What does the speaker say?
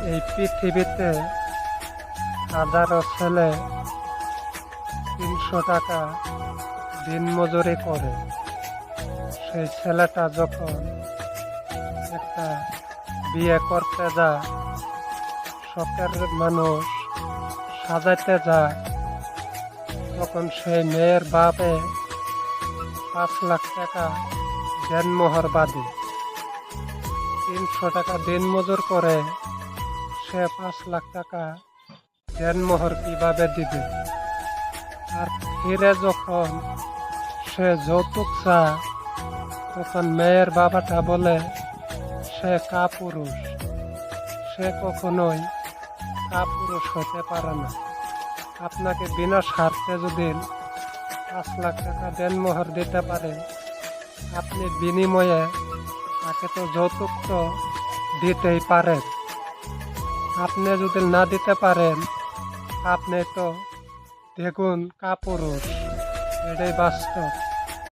এই পৃথিবীতে হাজারো ছেলে 300 টাকা দিনমজুরি করে। সেই ছেলেটা যখন একটা বিয়ে করতে যায়, শখের মানুষ সাজাইতে যায়, তখন সেই মেয়ের বাপে 5 লাখ টাকা দেনমোহর বাদে 300 টাকা দিনমজুর করে সে 5 লাখ টাকা দেনমোহর কিভাবে দিবে? আর ফিরে যখন সে যৌতুক চায়, তখন মেয়ের বাবাটা বলে সে কাপুরুষ, সে কখনোই কাপুরুষ হতে পারে না। আপনাকে বিনা স্বার্থে যদি 5 লাখ টাকা দেনমোহর দিতে পারে, আপনি বিনিময়ে তাকে তো যৌতুক তো দিতেই পারেন। আপনি যদি না দিতে পারেন, আপনি তো দেখুন কাপুরুষ, এটাই বাস্তব।